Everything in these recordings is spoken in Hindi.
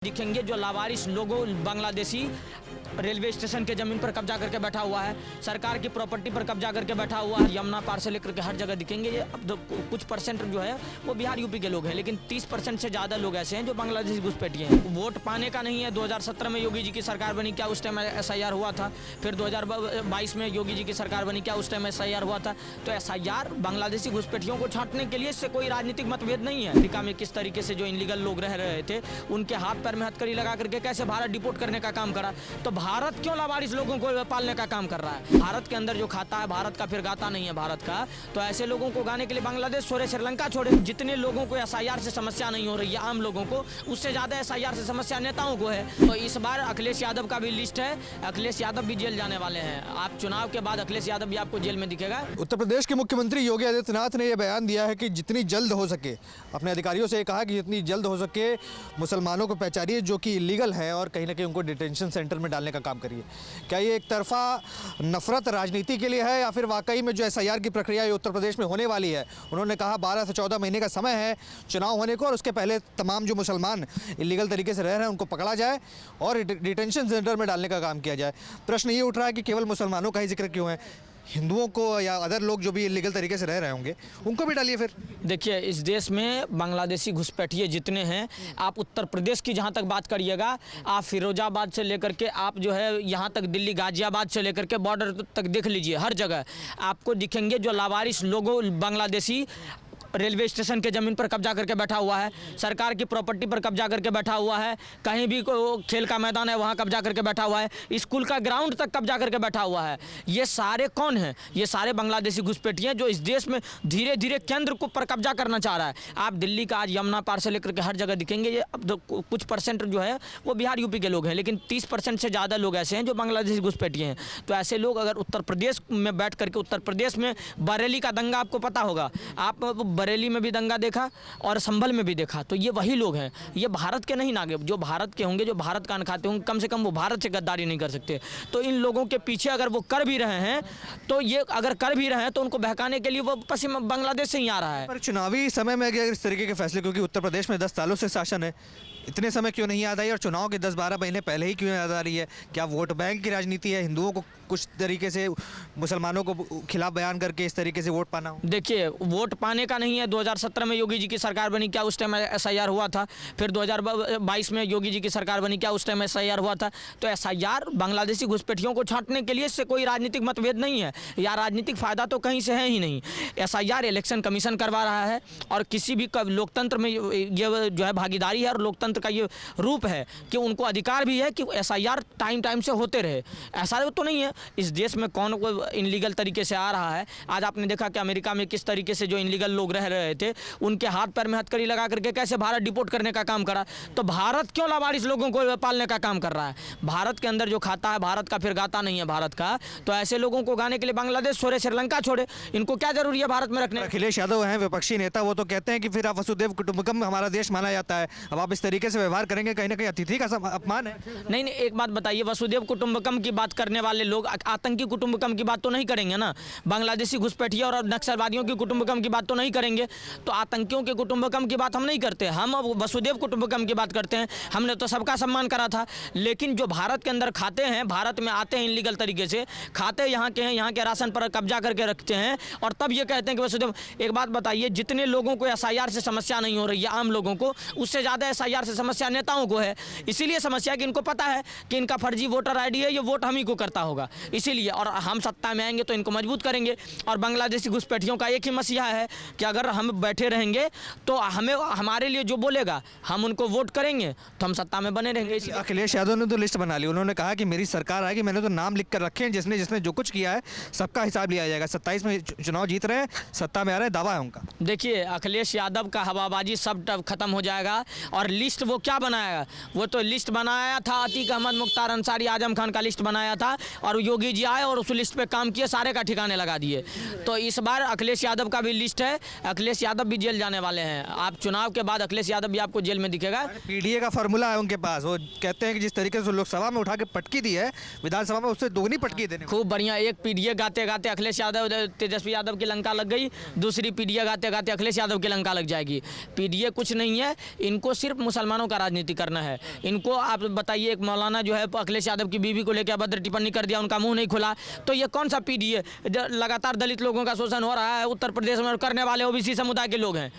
दिखेंगे जो लावारिस लोगों बांग्लादेशी रेलवे स्टेशन के ज़मीन पर कब्जा करके बैठा हुआ है, सरकार की प्रॉपर्टी पर कब्जा करके बैठा हुआ है। यमुना पार से लेकर के हर जगह दिखेंगे। ये अब कुछ परसेंट जो है वो बिहार यूपी के लोग हैं, लेकिन 30% से ज़्यादा लोग ऐसे हैं जो बांग्लादेशी घुसपैठिए हैं। वोट पाने का नहीं है। 2017 में योगी जी की सरकार बनी, क्या उस टाइम SIR हुआ था? फिर 2022 में योगी जी की सरकार बनी, क्या उस टाइम SIR हुआ था? तो SIR बांग्लादेशी घुसपैठियों को छांटने के लिए इससे कोई राजनीतिक मतभेद नहीं है। अमेरिका में किस तरीके से जो इनलीगल लोग रह रहे थे उनके हाथ पैर में हथकड़ी लगा करके कैसे भारत डिपोर्ट करने का काम करा। तो भारत क्यों लावारिस लोगों को पालने का काम कर रहा है? भारत के अंदर जो खाता है भारत का, फिर गाता नहीं है भारत का। तो ऐसे लोगों को गाने के लिए बांग्लादेश छोड़े, श्रीलंका छोड़े। जितने लोगों को SIR से समस्या नहीं हो रही है आम लोगों को, उससे ज्यादा SIR से समस्या नेताओं को है। तो इस बार अखिलेश यादव का भी लिस्ट है, अखिलेश यादव भी जेल जाने वाले हैं। आप चुनाव के बाद अखिलेश यादव भी आपको जेल में दिखेगा। उत्तर प्रदेश के मुख्यमंत्री योगी आदित्यनाथ ने यह बयान दिया है कि जितनी जल्द हो सके, अपने अधिकारियों से कहा कि जितनी जल्द हो सके मुसलमानों को पहचानिए जो कि इलीगल है और कहीं ना कहीं उनको डिटेंशन सेंटर में डालने का काम करिए। क्या ये एक तरफा नफरत राजनीति के लिए है या फिर वाकई में जो SIR की प्रक्रिया ये उत्तर प्रदेश में होने वाली है? उन्होंने कहा 12 से 14 महीने का समय है चुनाव होने को, और उसके पहले तमाम जो मुसलमान इलीगल तरीके से रह रहे हैं उनको पकड़ा जाए और डिटेंशन सेंटर में डालने का काम किया जाए। प्रश्न ये उठ रहा है कि केवल मुसलमानों का ही जिक्र क्यों है? हिंदुओं को या अदर लोग जो भी इलीगल तरीके से रह रहे होंगे उनको भी डालिए। फिर देखिए, इस देश में बांग्लादेशी घुसपैठिए जितने हैं, आप उत्तर प्रदेश की जहां तक बात करिएगा, आप फिरोजाबाद से लेकर के आप जो है यहां तक दिल्ली गाजियाबाद से लेकर के बॉर्डर तक देख लीजिए, हर जगह आपको दिखेंगे जो लावारिस लोगों बांग्लादेशी रेलवे स्टेशन के ज़मीन पर कब्जा करके बैठा हुआ है, सरकार की प्रॉपर्टी पर कब्जा करके बैठा हुआ है, कहीं भी खेल का मैदान है वहाँ कब्जा करके बैठा हुआ है, स्कूल का ग्राउंड तक कब्जा करके बैठा हुआ है। ये सारे कौन हैं? ये सारे बांग्लादेशी घुसपैठिए जो इस देश में धीरे धीरे केंद्र को पर कब्जा करना चाह रहा है। आप दिल्ली का आज यमुना पार से लेकर के हर जगह दिखेंगे। ये अब कुछ परसेंट जो है वो बिहार यूपी के लोग हैं, लेकिन 30% से ज़्यादा लोग ऐसे हैं जो बांग्लादेशी घुसपैठिए हैं। तो ऐसे लोग अगर उत्तर प्रदेश में बैठ करके, उत्तर प्रदेश में बरेली का दंगा आपको पता होगा, आप बरेली में भी दंगा देखा और संभल में भी देखा, तो ये वही लोग हैं। ये भारत के नहीं नागे, जो भारत के होंगे, जो भारत का अन्न खाते होंगे, कम से कम वो भारत से गद्दारी नहीं कर सकते। तो इन लोगों के पीछे अगर वो कर भी रहे हैं, तो ये अगर कर भी रहे हैं तो उनको बहकाने के लिए वो पश्चिम बांग्लादेश से ही आ रहा है। पर चुनावी समय में अगर इस तरीके के फैसले, क्योंकि उत्तर प्रदेश में 10 सालों से शासन है, इतने समय क्यों नहीं याद आई? और चुनाव के 10-12 महीने पहले ही क्यों याद आ रही है? क्या वोट बैंक की राजनीति है? हिंदुओं को कुछ तरीके से मुसलमानों को खिलाफ बयान करके इस तरीके से वोट पाना हो? देखिए, वोट पाने का नहीं है। 2017 में योगी जी की सरकार बनी, क्या उस टाइम SIR हुआ था? फिर 2022 में योगी जी की सरकार बनी, क्या उस टाइम SIR हुआ था? तो SIR बांग्लादेशी घुसपैठियों को छांटने के लिए इससे कोई राजनीतिक मतभेद नहीं है या राजनीतिक फायदा तो कहीं से है ही नहीं। SIR इलेक्शन कमीशन करवा रहा है और किसी भी लोकतंत्र में ये जो है भागीदारी है और लोकतंत्र का ये रूप है कि उनको अधिकार भी है कि SIR टाइम से होते रहे। ऐसा तो नहीं है इस देश में कौन इनलीगल तरीके से आ रहा है। आज आपने देखा कि अमेरिका में किस तरीके से जो इनलीगल लोग रह रहे थे उनके हाथ पैर में हथकड़ी लगा करके कैसे भारत डिपोर्ट करने का काम करा। तो भारत क्यों लावारिस लोगों को पालने का काम कर रहा है? भारत के अंदर जो खाता है भारत का, फिर गाता नहीं है भारत का। तो ऐसे लोगों को गाने के लिए बांग्लादेश छोड़े, श्रीलंका छोड़े। इनको क्या जरूरी है भारत में रखने? अखिलेश यादव हैं विपक्षी नेता, वो तो कहते हैं कि फिर आप वसुदेव कुटुंबकम में हमारा देश माना जाता है, अब आप इस तरीके से व्यवहार करेंगे कहीं ना कहीं अतिथि का अपमान है। नहीं, एक बात बताइए, वसुदेव कुटुंबकम की बात करने वाले लोग आतंकी कुटुंबकम की बात तो नहीं करेंगे ना? बांग्लादेशी घुसपैठिए और नक्सलवादियों की कुटुंबकम की बात तो नहीं करेंगे। तो आतंकियों के कुटुंबकम की बात हम नहीं करते, हम अब वसुदेव कुटुंबकम की बात करते हैं। हमने तो सबका सम्मान करा था, लेकिन जो भारत के अंदर खाते हैं, भारत में आते हैं इनलीगल तरीके से, खाते यहाँ के हैं, यहाँ के राशन पर कब्जा करके रखते हैं और तब ये कहते हैं कि वसुदेव। एक बात बताइए, जितने लोगों को SIR से समस्या नहीं हो रही है आम लोगों को, उससे ज़्यादा SIR से समस्या नेताओं को है। इसीलिए समस्या कि इनको पता है कि इनका फर्जी वोटर ID है, ये वोट हम ही को करता होगा, इसीलिए। और हम सत्ता में आएंगे तो इनको मजबूत करेंगे। और बांग्लादेशी घुसपैठियों का एक ही मसीहा है कि अगर हम बैठे रहेंगे तो हमें, हमारे लिए जो बोलेगा हम उनको वोट करेंगे तो हम सत्ता में बने रहेंगे। अखिलेश यादव ने तो लिस्ट बना ली, उन्होंने कहा कि मेरी सरकार आएगी, मैंने तो नाम लिख कर रखे हैं, जिसने जिसने जो कुछ किया है सबका हिसाब लिया जाएगा। 27 में चुनाव जीत रहे हैं, सत्ता में आ रहे हैं, दावा है उनका। देखिए, अखिलेश यादव का हवाबाजी सब खत्म हो जाएगा। और लिस्ट वो क्या बनाएगा? वो तो लिस्ट बनाया था, अतीक अहमद, मुख्तार अंसारी, आजम खान का लिस्ट बनाया था और योगी जी आए और उस लिस्ट पे काम किए, सारे का ठिकाने लगा दिए। तो इस बार अखिलेश यादव का भी लिस्ट है, अखिलेश यादव भी जेल जाने वाले हैं। आप चुनाव के बाद अखिलेश यादव भी आपको जेल में दिखेगा। PDA का फॉर्मूला है उनके पास, वो कहते हैं कि जिस तरीके से लोकसभा में उठा के पटकी दी है, विधानसभा में उससे दोगुनी पटकी देने। खूब बढ़िया। एक PDA गाते गाते अखिलेश यादव, तेजस्वी यादव की लंका लग गई, दूसरी PDA गाते गाते अखिलेश यादव की लंका लग जाएगी। PDA कुछ नहीं है, इनको सिर्फ मुसलमान मुसलमानों का राजनीति करना है। इनको आप बताइए, एक मौलाना जो है अखिलेश यादव की बीवी को लेकर अभद्र टिप्पणी कर दिया, उनका मुंह नहीं खुला, तो ये कौन सा पीढ़ी है? लगातार दलित लोगों का शोषण हो रहा है उत्तर प्रदेश में, और करने वाले ओबीसी समुदाय के लोग हैं,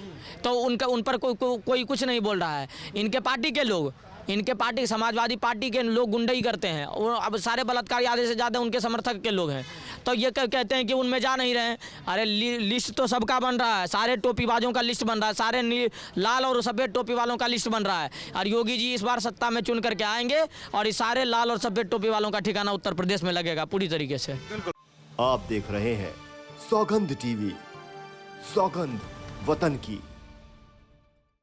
तो उन पर कोई कुछ नहीं बोल रहा है। इनके पार्टी के लोग, इनके पार्टी समाजवादी पार्टी के लोग गुंडई करते हैं, और अब सारे बलात्कारी आधे से ज़्यादा उनके समर्थक के लोग हैं, तो ये कहते हैं कि उनमें जा नहीं रहे हैं। अरे लिस्ट तो सबका बन रहा है, सारे टोपीबाजों का लिस्ट बन रहा है, सारे लाल और सफ़ेद टोपी वालों का लिस्ट बन रहा है, और योगी जी इस बार सत्ता में चुन करके आएंगे और इस सारे लाल और सफ़ेद टोपी वालों का ठिकाना उत्तर प्रदेश में लगेगा पूरी तरीके से। आप देख रहे हैं सौगंध टीवी, सौगंध वतन की।